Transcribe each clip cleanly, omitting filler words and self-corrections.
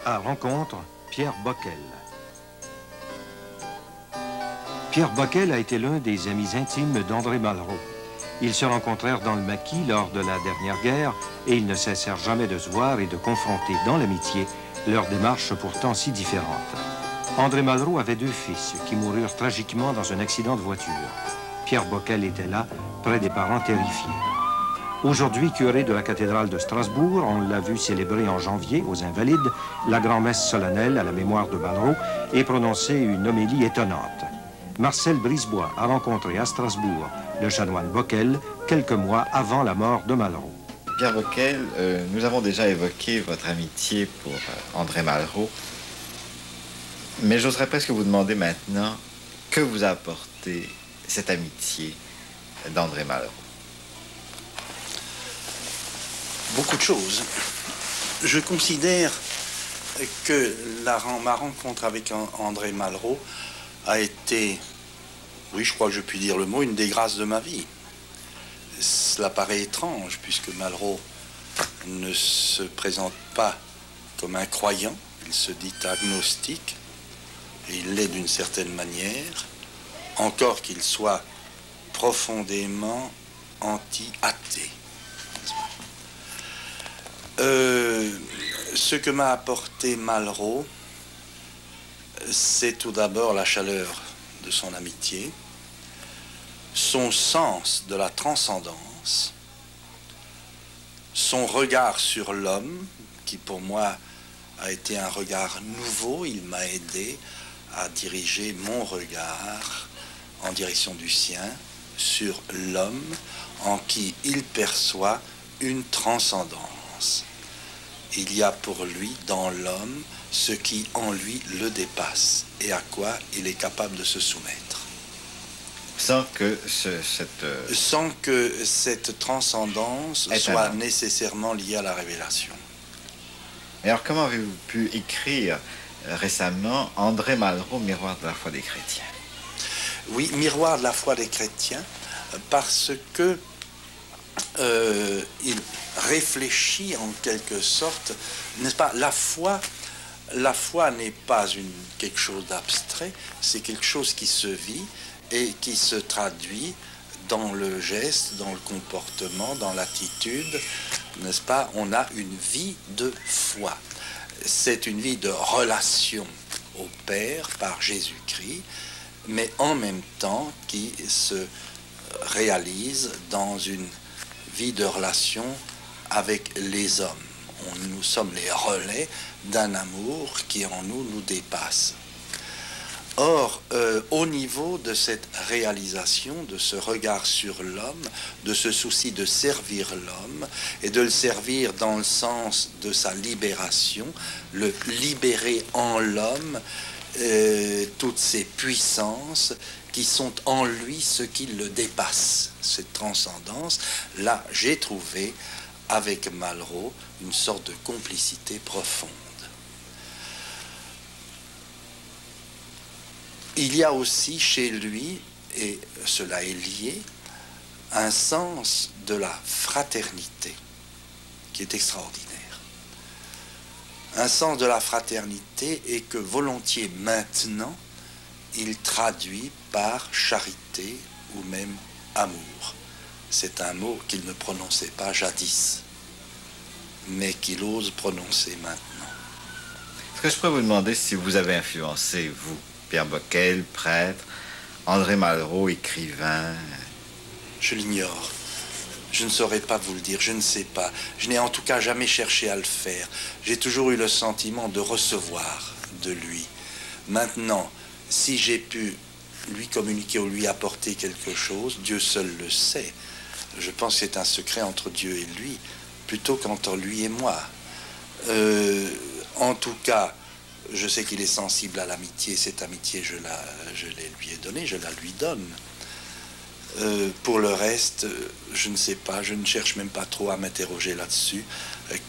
À rencontre, Pierre Boquel. Pierre Boquel a été l'un des amis intimes d'André Malraux. Ils se rencontrèrent dans le Maquis lors de la dernière guerre et ils ne cessèrent jamais de se voir et de confronter dans l'amitié leurs démarches pourtant si différentes. André Malraux avait 2 fils qui moururent tragiquement dans un accident de voiture. Pierre Boquel était là, près des parents terrifiés. Aujourd'hui, curé de la cathédrale de Strasbourg, on l'a vu célébrer en janvier aux Invalides la grand-messe solennelle à la mémoire de Malraux et prononcer une homélie étonnante. Marcel Brisebois a rencontré à Strasbourg le chanoine Boquel quelques mois avant la mort de Malraux. Pierre Boquel, nous avons déjà évoqué votre amitié pour André Malraux, mais j'oserais presque vous demander maintenant que vous a apporté cette amitié d'André Malraux. Beaucoup de choses. Je considère que ma rencontre avec André Malraux a été, oui, je crois que je puis dire le mot, une des grâces de ma vie. Cela paraît étrange, puisque Malraux ne se présente pas comme un croyant, il se dit agnostique, et il l'est d'une certaine manière, encore qu'il soit profondément anti-athée. Ce que m'a apporté Malraux, c'est tout d'abord la chaleur de son amitié, son sens de la transcendance, son regard sur l'homme, qui pour moi a été un regard nouveau. Il m'a aidé à diriger mon regard en direction du sien sur l'homme en qui il perçoit une transcendance. Il y a pour lui, dans l'homme, ce qui en lui le dépasse et à quoi il est capable de se soumettre. Sans que cette transcendance soit nécessairement liée à la révélation. Alors comment avez-vous pu écrire récemment André Malraux, Miroir de la foi des chrétiens? Oui, Miroir de la foi des chrétiens, parce que il réfléchit en quelque sorte, n'est-ce pas? La foi n'est pas quelque chose d'abstrait, c'est quelque chose qui se vit et qui se traduit dans le geste, dans le comportement, dans l'attitude, n'est-ce pas? On a une vie de foi. C'est une vie de relation au Père par Jésus-Christ, mais en même temps qui se réalise dans une vie de relation avec les hommes. Nous sommes les relais d'un amour qui en nous dépasse. Or, au niveau de cette réalisation, de ce regard sur l'homme, de ce souci de servir l'homme, et de le servir dans le sens de sa libération, le libérer en l'homme, toutes ces puissances qui sont en lui ce qui le dépasse, cette transcendance. Là, j'ai trouvé avec Malraux une sorte de complicité profonde. Il y a aussi chez lui, et cela est lié, un sens de la fraternité qui est extraordinaire. Un sens de la fraternité et que volontiers maintenant, il traduit par charité ou même amour. C'est un mot qu'il ne prononçait pas jadis, mais qu'il ose prononcer maintenant. Est-ce que je pourrais vous demander si vous avez influencé, vous, Pierre Boquel, prêtre, André Malraux, écrivain? Je l'ignore. Je ne saurais pas vous le dire, je ne sais pas. Je n'ai en tout cas jamais cherché à le faire. J'ai toujours eu le sentiment de recevoir de lui. Maintenant, si j'ai pu lui communiquer ou lui apporter quelque chose, Dieu seul le sait. Je pense que c'est un secret entre Dieu et lui, plutôt qu'entre lui et moi. En tout cas, je sais qu'il est sensible à l'amitié. Cette amitié, je la lui ai donnée, je la lui donne. Pour le reste, je ne sais pas, je ne cherche même pas trop à m'interroger là-dessus,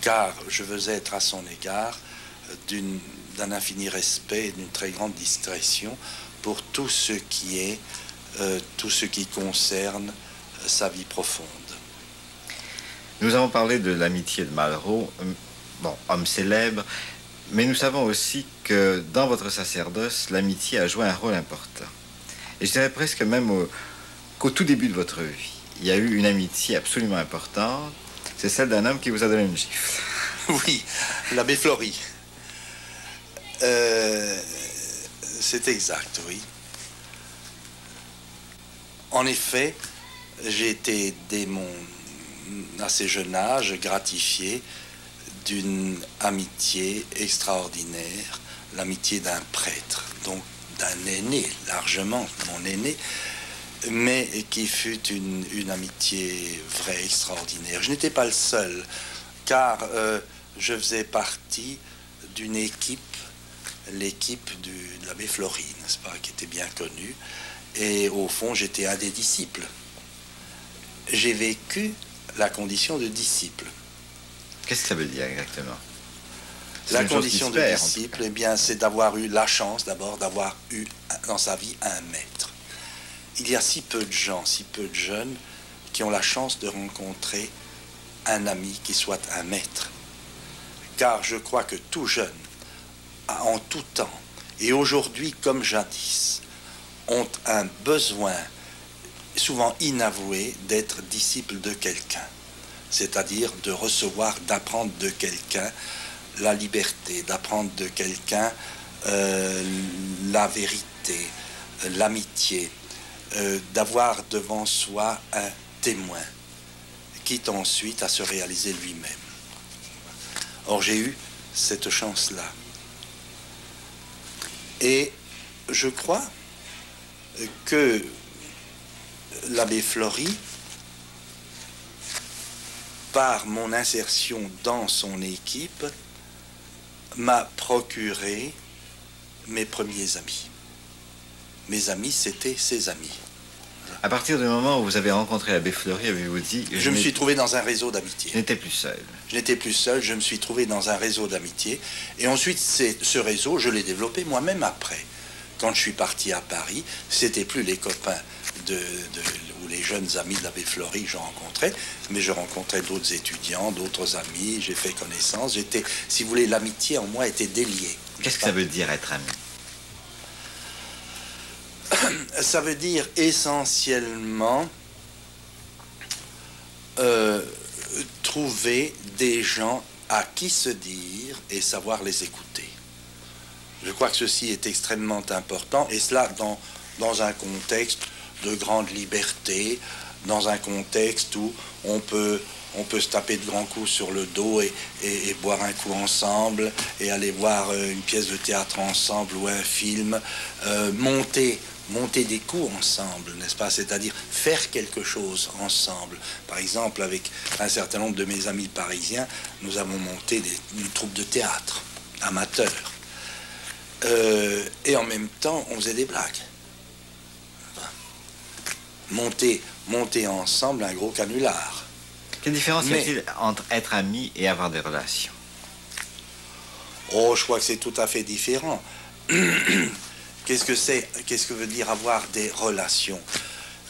car je veux être à son égard d'un infini respect et d'une très grande discrétion pour tout ce qui est, tout ce qui concerne sa vie profonde. Nous avons parlé de l'amitié de Malraux, bon, homme célèbre, Mais nous savons aussi que dans votre sacerdoce, l'amitié a joué un rôle important. Et je dirais presque même qu'au tout début de votre vie, il y a eu une amitié absolument importante. C'est celle d'un homme qui vous a donné une gifle. Oui, l'abbé Fleury. C'est exact, oui. En effet, j'ai été, dès mon assez jeune âge, gratifié d'une amitié extraordinaire, l'amitié d'un prêtre, donc d'un aîné, largement mon aîné, mais qui fut une amitié vraie, extraordinaire. Je n'étais pas le seul, car je faisais partie d'une équipe, l'équipe de l'abbé Fleury, n'est-ce pas, qui était bien connue, et au fond, j'étais un des disciples. J'ai vécu la condition de disciple. Qu'est-ce que ça veut dire exactement? La condition de disciple, eh bien, c'est d'avoir eu la chance d'abord d'avoir eu dans sa vie un maître. Il y a si peu de gens, si peu de jeunes qui ont la chance de rencontrer un ami qui soit un maître. Car je crois que tout jeune, en tout temps, et aujourd'hui comme jadis, ont un besoin souvent inavoué d'être disciple de quelqu'un. C'est-à-dire de recevoir, d'apprendre de quelqu'un la liberté, d'apprendre de quelqu'un la vérité, l'amitié, d'avoir devant soi un témoin, quitte ensuite à se réaliser lui-même. Or, j'ai eu cette chance-là. Et je crois que l'abbé Fleury, par mon insertion dans son équipe, m'a procuré mes premiers amis. Mes amis, c'était ses amis. À partir du moment où vous avez rencontré l'abbé Fleury, avez-vous dit... Je me suis trouvé dans un réseau d'amitié. Je n'étais plus seul. Je n'étais plus seul, je me suis trouvé dans un réseau d'amitié. Et ensuite, ce réseau, je l'ai développé moi-même après. Quand je suis parti à Paris, c'était plus les copains ou les jeunes amis de l'abbé Fleury que je rencontrais, mais je rencontrais d'autres étudiants, d'autres amis, j'ai fait connaissance. J'étais, si vous voulez, l'amitié en moi était déliée. Qu'est-ce que ça veut dire être ami? Ça veut dire essentiellement trouver des gens à qui se dire et savoir les écouter. Je crois que ceci est extrêmement important, et cela dans un contexte de grande liberté, dans un contexte où on peut se taper de grands coups sur le dos et boire un coup ensemble, et aller voir une pièce de théâtre ensemble ou un film, monter des coups ensemble, n'est-ce pas? C'est-à-dire faire quelque chose ensemble. Par exemple, avec un certain nombre de mes amis parisiens, nous avons monté une troupe de théâtre amateur. Et en même temps, on faisait des blagues. Monter ensemble un gros canular. Quelle différence y a-t-il entre être ami et avoir des relations? Oh, je crois que c'est tout à fait différent. Qu'est-ce que veut dire avoir des relations?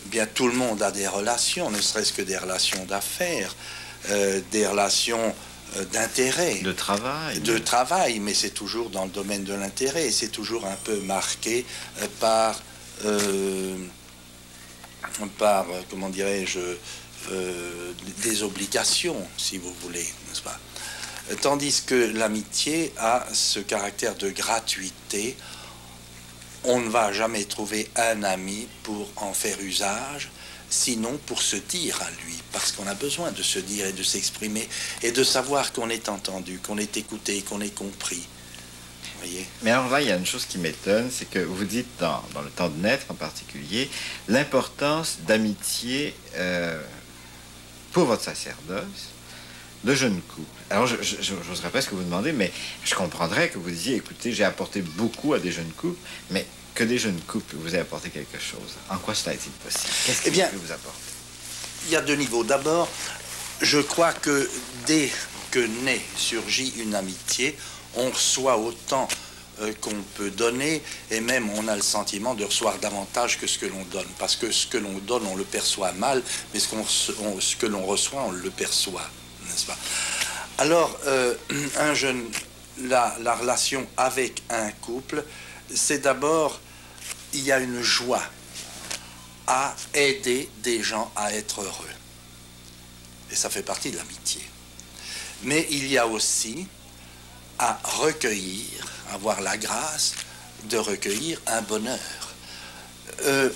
Bien, tout le monde a des relations, ne serait-ce que des relations d'affaires, des relations d'intérêt. De travail. De travail, mais c'est toujours dans le domaine de l'intérêt. C'est toujours un peu marqué par comment dirais-je, des obligations, si vous voulez, n'est-ce pas? Tandis que l'amitié a ce caractère de gratuité. On ne va jamais trouver un ami pour en faire usage, sinon pour se dire à lui, parce qu'on a besoin de se dire et de s'exprimer, et de savoir qu'on est entendu, qu'on est écouté, qu'on est compris. Voyez? Mais alors là, il y a une chose qui m'étonne, c'est que vous dites, dans le temps de naître en particulier, l'importance d'amitié pour votre sacerdoce de jeunes couples. Alors, j'oserais presque vous demander, mais je comprendrais que vous disiez, écoutez, j'ai apporté beaucoup à des jeunes couples, mais que des jeunes couples vous aient apporté quelque chose. En quoi cela est-il possible? Qu'est-ce qui peut vous apporter? Il y a deux niveaux. D'abord, je crois que dès que surgit une amitié, on reçoit autant qu'on peut donner, et même on a le sentiment de recevoir davantage que ce que l'on donne, parce que ce que l'on donne, on le perçoit mal, mais ce que l'on reçoit, on le perçoit, n'est-ce pas? Alors, un jeune la relation avec un couple, c'est d'abord, il y a une joie à aider des gens à être heureux. Et ça fait partie de l'amitié. Mais il y a aussi à recueillir, avoir la grâce de recueillir un bonheur.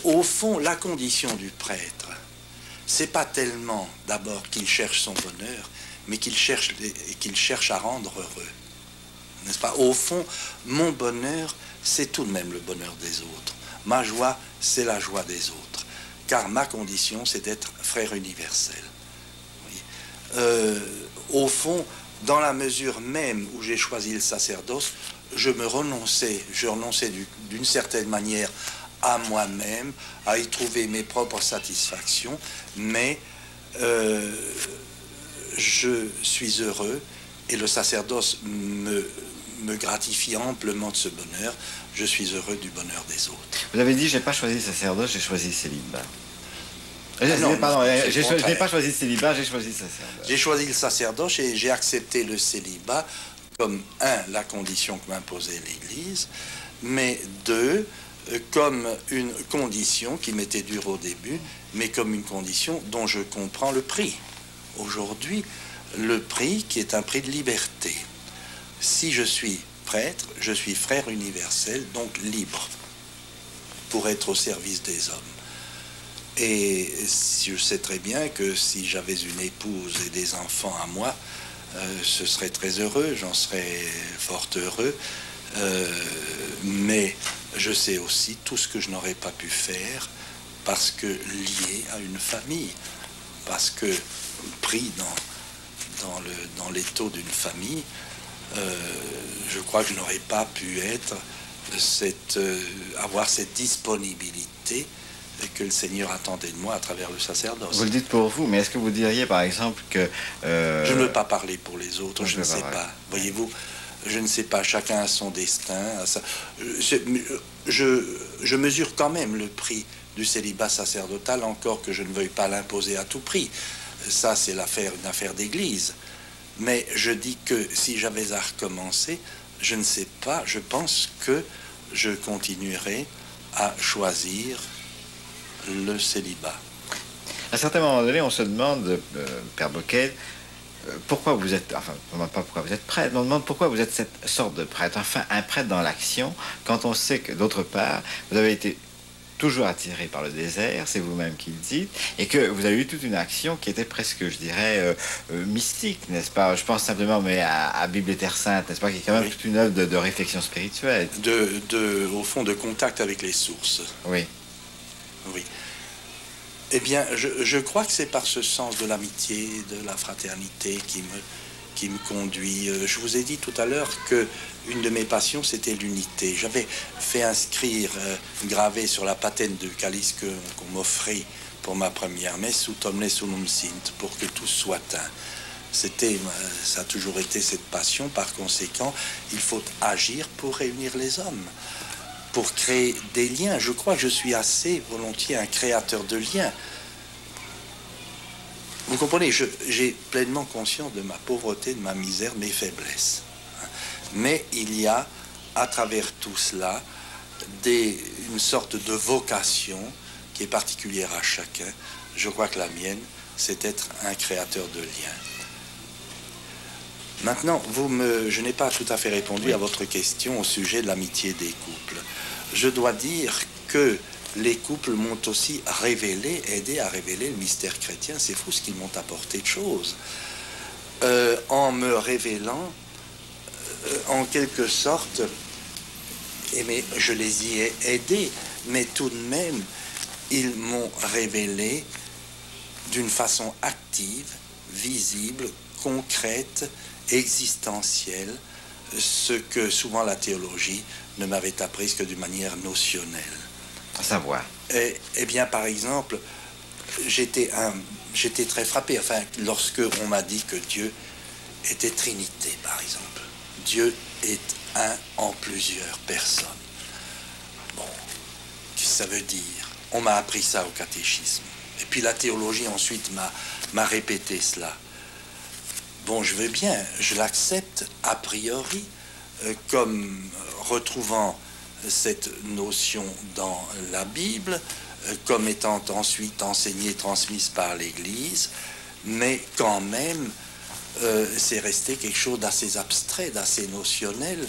Au fond, la condition du prêtre, c'est pas tellement d'abord qu'il cherche son bonheur, mais qu'il cherche à rendre heureux. N'est-ce pas? Au fond, mon bonheur, c'est tout de même le bonheur des autres. Ma joie, c'est la joie des autres. Car ma condition, c'est d'être frère universel. Oui. Au fond, dans la mesure même où j'ai choisi le sacerdoce, je renonçais d'une certaine manière à moi-même, à y trouver mes propres satisfactions, mais je suis heureux et le sacerdoce me gratifie amplement de ce bonheur. Je suis heureux du bonheur des autres. Vous avez dit, j'ai pas choisi le sacerdoce, j'ai choisi le célibat. Pardon, je n'ai pas choisi le célibat, j'ai choisi le sacerdoce. J'ai choisi le sacerdoce et j'ai accepté le célibat comme, la condition que m'imposait l'Église, mais deux, comme une condition qui m'était dure au début, mais comme une condition dont je comprends le prix. Aujourd'hui, le prix qui est un prix de liberté. Si je suis prêtre, je suis frère universel, donc libre, pour être au service des hommes. Et je sais très bien que si j'avais une épouse et des enfants à moi, ce serait très heureux, j'en serais fort heureux, mais je sais aussi tout ce que je n'aurais pas pu faire parce que lié à une famille, parce que pris dans l'étau d'une famille, je crois que je n'aurais pas pu avoir cette disponibilité que le Seigneur attendait de moi à travers le sacerdoce. Vous le dites pour vous, mais est-ce que vous diriez par exemple que... Je ne veux pas parler pour les autres, je ne sais pas. Voyez-vous, je ne sais pas, chacun a son destin. Je mesure quand même le prix du célibat sacerdotal, encore que je ne veuille pas l'imposer à tout prix. Ça, c'est une affaire d'église. Mais je dis que si j'avais à recommencer, je ne sais pas, je pense que je continuerai à choisir le célibat. À un certain moment donné, on se demande, Père Boquet, pourquoi vous êtes, enfin, on ne demande pas pourquoi vous êtes prêtre, on demande pourquoi vous êtes cette sorte de prêtre, enfin un prêtre dans l'action, quand on sait que d'autre part, vous avez été toujours attiré par le désert, c'est vous-même qui le dites, et que vous avez eu toute une action qui était presque, je dirais, mystique, n'est-ce pas? Je pense simplement mais à Bible et Terre Sainte, n'est-ce pas? Qui est quand même toute une œuvre de réflexion spirituelle. Au fond, de contact avec les sources. Oui. Oui. Eh bien, je crois que c'est par ce sens de l'amitié, de la fraternité qui me conduit. Je vous ai dit tout à l'heure que une de mes passions, c'était l'unité. J'avais fait inscrire, gravé sur la patène de calice qu'on m'offrit pour ma première messe, Ut omnes unum sint, pour que tous soient un. Ça a toujours été cette passion. Par conséquent, il faut agir pour réunir les hommes, pour créer des liens. Je crois que je suis assez volontiers un créateur de liens. Vous comprenez, j'ai pleinement conscience de ma pauvreté, de ma misère, de mes faiblesses. Mais il y a, à travers tout cela, une sorte de vocation qui est particulière à chacun. Je crois que la mienne, c'est être un créateur de liens. Maintenant, je n'ai pas tout à fait répondu à votre question au sujet de l'amitié des couples. Je dois dire que les couples m'ont aussi aidé à révéler le mystère chrétien. C'est fou ce qu'ils m'ont apporté de choses. En me révélant, en quelque sorte, mais je les y ai aidés, mais tout de même, ils m'ont révélé d'une façon active, visible, concrète, existentielle, ce que souvent la théologie ne m'avait appris que d'une manière notionnelle. À savoir. Eh bien, par exemple, j'étais très frappé, enfin, lorsque on m'a dit que Dieu était Trinité, par exemple. Dieu est un en plusieurs personnes. Bon, qu'est-ce que ça veut dire? On m'a appris ça au catéchisme. Et puis la théologie ensuite m'a répété cela. Bon, je veux bien, je l'accepte a priori, comme retrouvant cette notion dans la Bible, comme étant ensuite enseignée, transmise par l'Église, mais quand même, c'est resté quelque chose d'assez abstrait, d'assez notionnel.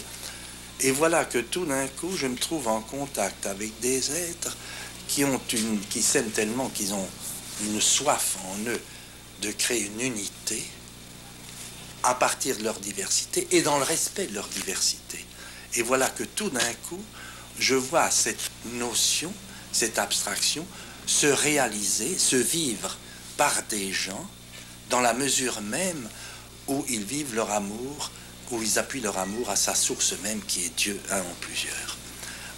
Et voilà que tout d'un coup, je me trouve en contact avec des êtres qui s'aiment tellement, qu'ils ont une soif en eux de créer une unité à partir de leur diversité et dans le respect de leur diversité. Et voilà que tout d'un coup, je vois cette notion, cette abstraction, se réaliser, se vivre par des gens dans la mesure même où ils vivent leur amour, où ils appuient leur amour à sa source même qui est Dieu, un en plusieurs.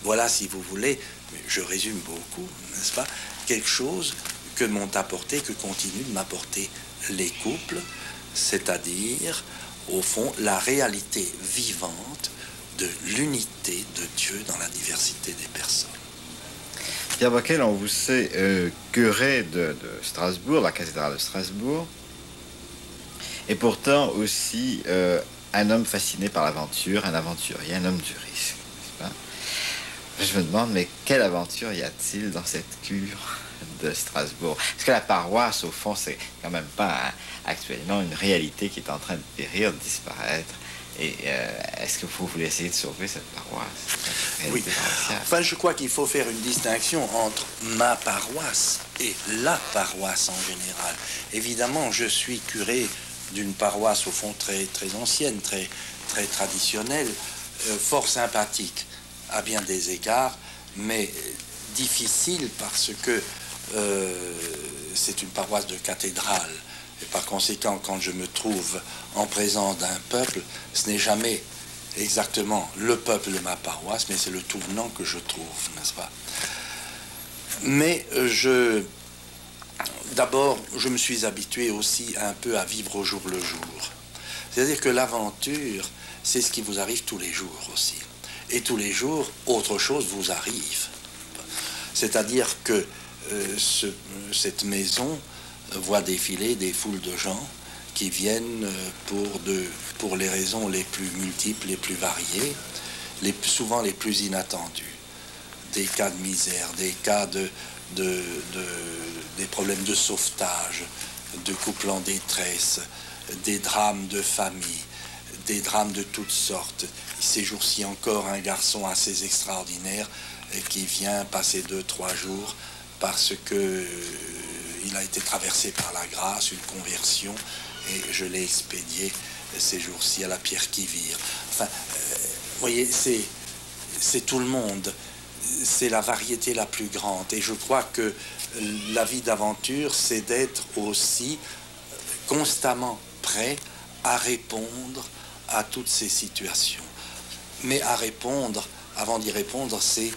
Voilà, si vous voulez, je résume beaucoup, n'est-ce pas, quelque chose que m'ont apporté, que continuent de m'apporter les couples, c'est-à-dire, au fond, la réalité vivante de l'unité de Dieu dans la diversité des personnes. Pierre Bocquel, on vous sait curé de Strasbourg, la cathédrale de Strasbourg, et pourtant aussi un homme fasciné par l'aventure, un aventurier, un homme du risque. N'est-ce pas? Je me demande, mais quelle aventure y a-t-il dans cette cure de Strasbourg? Parce que la paroisse, au fond, c'est quand même pas actuellement une réalité qui est en train de périr, de disparaître. Et est-ce que vous voulez essayer de sauver cette paroisse? Oui. Enfin, je crois qu'il faut faire une distinction entre ma paroisse et la paroisse en général. Évidemment, je suis curé d'une paroisse au fond très, très ancienne, très, très traditionnelle, fort sympathique à bien des égards, mais difficile parce que c'est une paroisse de cathédrale. Et par conséquent, quand je me trouve en présence d'un peuple, ce n'est jamais exactement le peuple de ma paroisse, mais c'est le tout venant que je trouve, n'est-ce pas? Mais d'abord, je me suis habitué aussi un peu à vivre au jour le jour. C'est-à-dire que l'aventure, c'est ce qui vous arrive tous les jours aussi. Et tous les jours, autre chose vous arrive. C'est-à-dire que cette maison voit défiler des foules de gens qui viennent pour les raisons les plus multiples, les plus variées, souvent les plus inattendues. Des cas de misère, des cas des problèmes de sauvetage, de couples en détresse, des drames de famille, des drames de toutes sortes. Ces jours-ci encore, un garçon assez extraordinaire qui vient passer 2-3 jours parce que il a été traversé par la grâce, une conversion, et je l'ai expédié ces jours-ci à la Pierre qui vire. Enfin, vous voyez, c'est tout le monde. C'est la variété la plus grande. Et je crois que la vie d'aventure, c'est d'être aussi constamment prêt à répondre à toutes ces situations. Mais à répondre, avant d'y répondre, c'est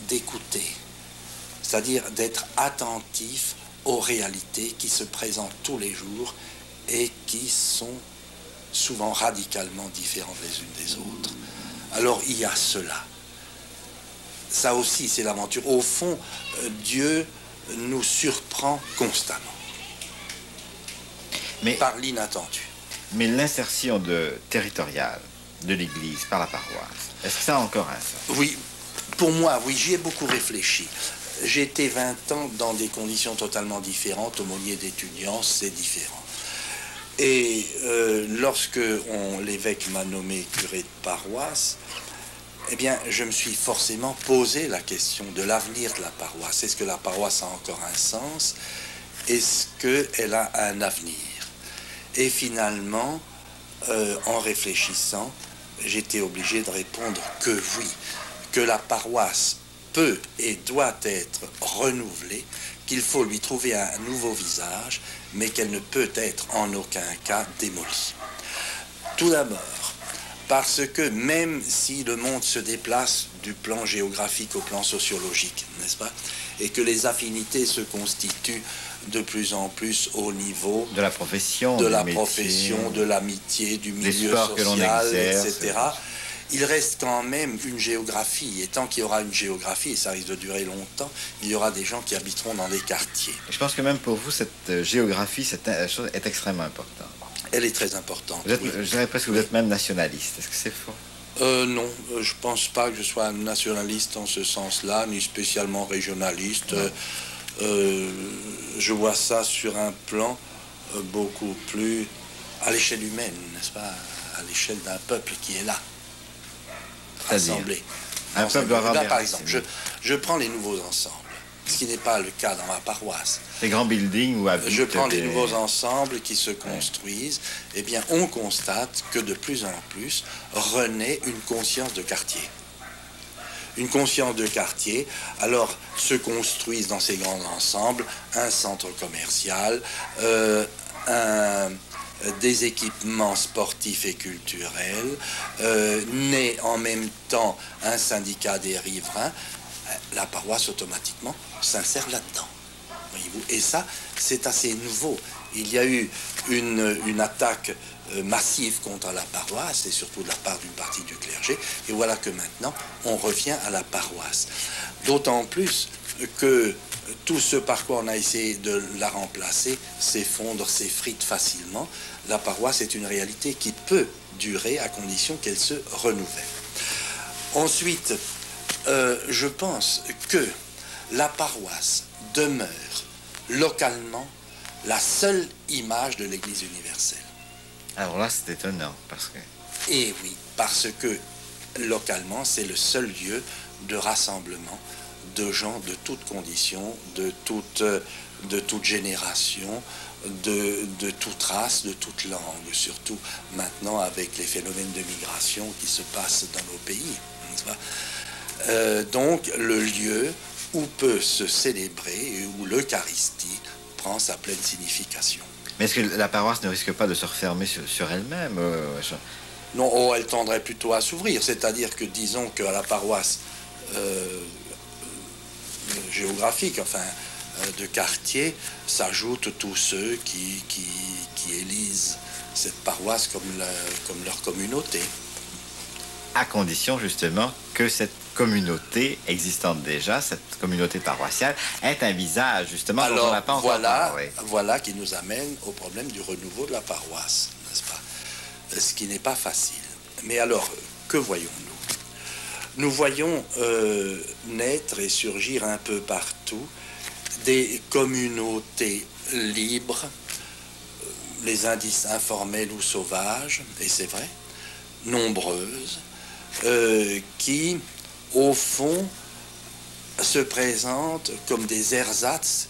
d'écouter. C'est-à-dire d'être attentif aux réalités qui se présentent tous les jours et qui sont souvent radicalement différentes les unes des autres. Alors il y a cela. Ça aussi, c'est l'aventure. Au fond, Dieu nous surprend constamment. Par l'inattendu. Mais l'insertion territoriale de l'Église par la paroisse, est-ce que ça a encore un sens? Oui, pour moi, oui, j'y ai beaucoup réfléchi. J'ai été 20 ans dans des conditions totalement différentes, aumônier d'étudiants, c'est différent. Et lorsque l'évêque m'a nommé curé de paroisse, eh bien, je me suis forcément posé la question de l'avenir de la paroisse. Est-ce que la paroisse a encore un sens? Est-ce qu'elle a un avenir? Et finalement, en réfléchissant, j'étais obligé de répondre que oui, que la paroisse peut et doit être renouvelée, qu'il faut lui trouver un nouveau visage, mais qu'elle ne peut être en aucun cas démolie. Tout d'abord, parce que même si le monde se déplace du plan géographique au plan sociologique, n'est-ce pas, et que les affinités se constituent de plus en plus au niveau de la profession, de l'amitié, du milieu social, etc., il reste quand même une géographie. Et tant qu'il y aura une géographie, et ça risque de durer longtemps, il y aura des gens qui habiteront dans des quartiers. Je pense que même pour vous, cette géographie, cette chose est extrêmement importante. Elle est très importante. Je dirais presque que vous êtes même nationaliste. Est-ce que c'est faux? Non, je pense pas que je sois nationaliste en ce sens-là, ni spécialement régionaliste. Je vois ça sur un plan beaucoup plus à l'échelle humaine, n'est-ce pas? À l'échelle d'un peuple qui est là, rassemblé. Un peuple doit avoir là, des par racines. exemple, je prends les nouveaux ensembles, ce qui n'est pas le cas dans ma paroisse. Les grands buildings où habitent Je prends les des- nouveaux ensembles qui se construisent, eh bien, on constate que de plus en plus renaît une conscience de quartier. Une conscience de quartier, alors se construisent dans ces grands ensembles un centre commercial, des équipements sportifs et culturels, naît en même temps un syndicat des riverains. La paroisse automatiquement s'insère là-dedans. Voyez-vous. Et ça, c'est assez nouveau. Il y a eu une attaque massive contre la paroisse, et surtout de la part d'une partie du clergé, et voilà que maintenant, on revient à la paroisse. D'autant plus que tout ce par quoi on a essayé de la remplacer s'effondre, s'effrite facilement. La paroisse est une réalité qui peut durer à condition qu'elle se renouvelle. Ensuite, je pense que la paroisse demeure localement la seule image de l'Église universelle. Alors là, c'est étonnant, parce que... Et oui, parce que localement, c'est le seul lieu de rassemblement de gens de toutes conditions, de toute génération, de toute race, de toute langue, surtout maintenant avec les phénomènes de migration qui se passent dans nos pays, n'est-ce pas? Donc, le lieu où peut se célébrer et où l'Eucharistie prend sa pleine signification. Mais est-ce que la paroisse ne risque pas de se refermer sur elle-même Non, oh, elle tendrait plutôt à s'ouvrir, c'est-à-dire que disons qu'à la paroisse géographique, enfin de quartier, s'ajoutent tous ceux qui élisent cette paroisse comme leur communauté. À condition justement que cette communauté existante déjà, cette communauté paroissiale, ait un visage justement dont on n'a pas encore parlé. Voilà qui nous amène au problème du renouveau de la paroisse, n'est-ce pas? Ce qui n'est pas facile. Mais alors, que voyons-nous? Nous voyons naître et surgir un peu partout des communautés libres, les indices informels ou sauvages, et c'est vrai, nombreuses, qui, au fond, se présentent comme des ersatz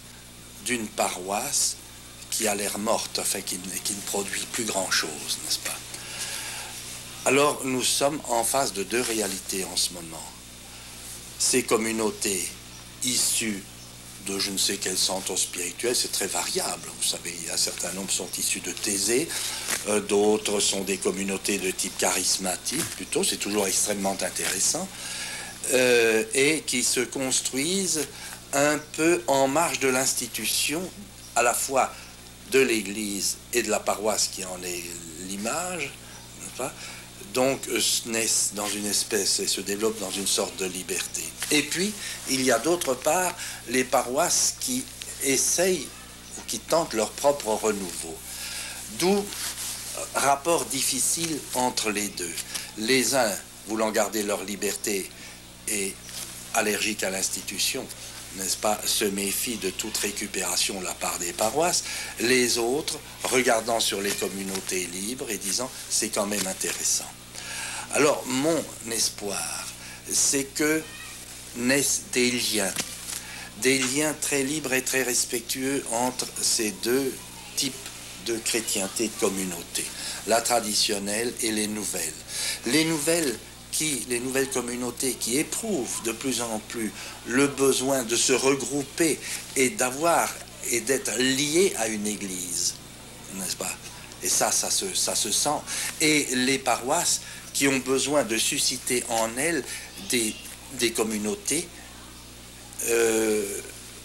d'une paroisse qui a l'air morte, enfin qui ne produit plus grand-chose, n'est-ce pas? Alors, nous sommes en face de deux réalités en ce moment. Ces communautés issues de je ne sais quel centre spirituel, c'est très variable. Vous savez, un certain nombre sont issus de Thésée, d'autres sont des communautés de type charismatique, plutôt, c'est toujours extrêmement intéressant, et qui se construisent un peu en marge de l'institution, à la fois de l'Église et de la paroisse qui en est l'image, n'est-ce pas? Donc naissent dans une espèce et se développent dans une sorte de liberté. Et puis, il y a d'autre part les paroisses qui essayent ou qui tentent leur propre renouveau. D'où rapport difficile entre les deux. Les uns voulant garder leur liberté et allergiques à l'institution, n'est-ce pas, se méfient de toute récupération de la part des paroisses. Les autres, regardant sur les communautés libres et disant « c'est quand même intéressant ». Alors, mon espoir, c'est que naissent des liens très libres et très respectueux entre ces deux types de chrétienté de communauté, la traditionnelle et les nouvelles. Les nouvelles communautés qui éprouvent de plus en plus le besoin de se regrouper et d'être liées à une église, n'est-ce pas? Et ça se sent. Et les paroisses qui ont besoin de susciter en elles des communautés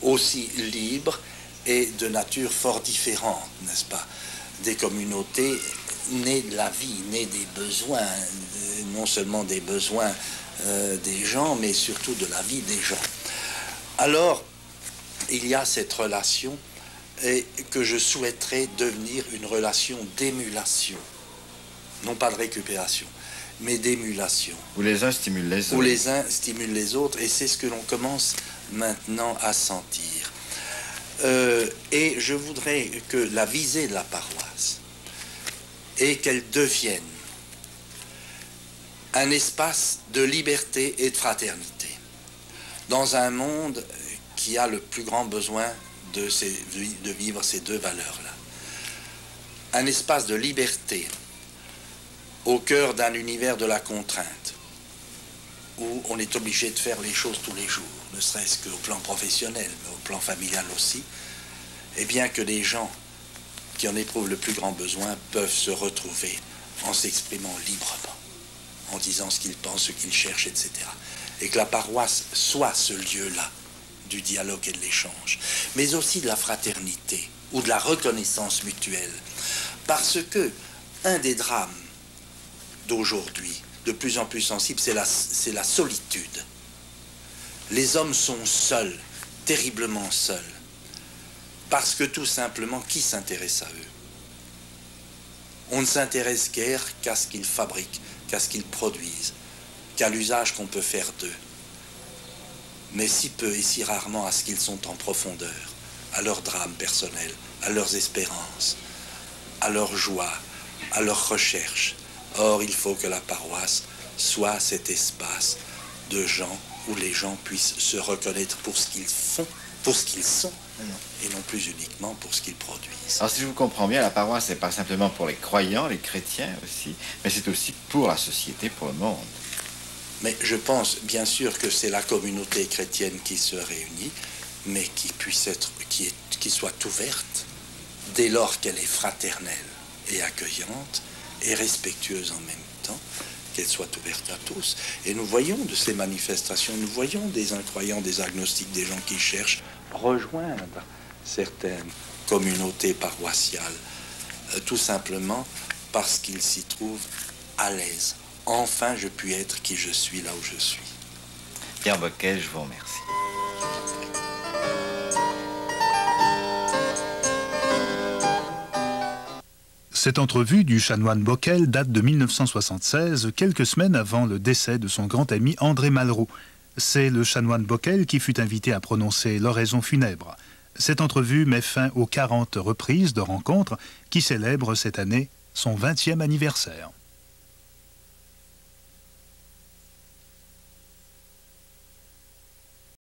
aussi libres et de nature fort différente, n'est-ce pas? Des communautés nées de la vie, nées des besoins, non seulement des besoins des gens, mais surtout de la vie des gens. Alors, il y a cette relation et que je souhaiterais devenir une relation d'émulation, non pas de récupération. mais d'émulation. Où les uns stimulent les autres. Où les uns stimulent les autres, et c'est ce que l'on commence maintenant à sentir. Et je voudrais que la visée de la paroisse est qu'elle devienne un espace de liberté et de fraternité dans un monde qui a le plus grand besoin de vivre ces deux valeurs-là. Un espace de liberté au cœur d'un univers de la contrainte, où on est obligé de faire les choses tous les jours, ne serait-ce qu'au plan professionnel, mais au plan familial aussi, et bien que les gens qui en éprouvent le plus grand besoin peuvent se retrouver en s'exprimant librement, en disant ce qu'ils pensent, ce qu'ils cherchent, etc. Et que la paroisse soit ce lieu-là du dialogue et de l'échange, mais aussi de la fraternité ou de la reconnaissance mutuelle. Parce que un des drames d'aujourd'hui, de plus en plus sensible, c'est la solitude. Les hommes sont seuls, terriblement seuls, parce que tout simplement, qui s'intéresse à eux? On ne s'intéresse guère qu'à ce qu'ils fabriquent, qu'à ce qu'ils produisent, qu'à l'usage qu'on peut faire d'eux, mais si peu et si rarement à ce qu'ils sont en profondeur, à leur drame personnel, à leurs espérances, à leur joie, à leurs recherches. Or, il faut que la paroisse soit cet espace de gens où les gens puissent se reconnaître pour ce qu'ils font, pour ce qu'ils sont, et non plus uniquement pour ce qu'ils produisent. Alors, si je vous comprends bien, la paroisse, c'est pas simplement pour les croyants, les chrétiens aussi, mais c'est aussi pour la société, pour le monde. Mais je pense, bien sûr, que c'est la communauté chrétienne qui se réunit, mais qui puisse être, qui soit ouverte, dès lors qu'elle est fraternelle et accueillante, et respectueuse en même temps, qu'elle soit ouverte à tous. Et nous voyons de ces manifestations, nous voyons des incroyants, des agnostiques, des gens qui cherchent à rejoindre certaines communautés paroissiales, tout simplement parce qu'ils s'y trouvent à l'aise. Enfin, je puis être qui je suis là où je suis. Pierre Bocquel, je vous remercie. Cette entrevue du chanoine Bocquel date de 1976, quelques semaines avant le décès de son grand ami André Malraux. C'est le chanoine Bocquel qui fut invité à prononcer l'oraison funèbre. Cette entrevue met fin aux 40 reprises de rencontres qui célèbrent cette année son 20e anniversaire.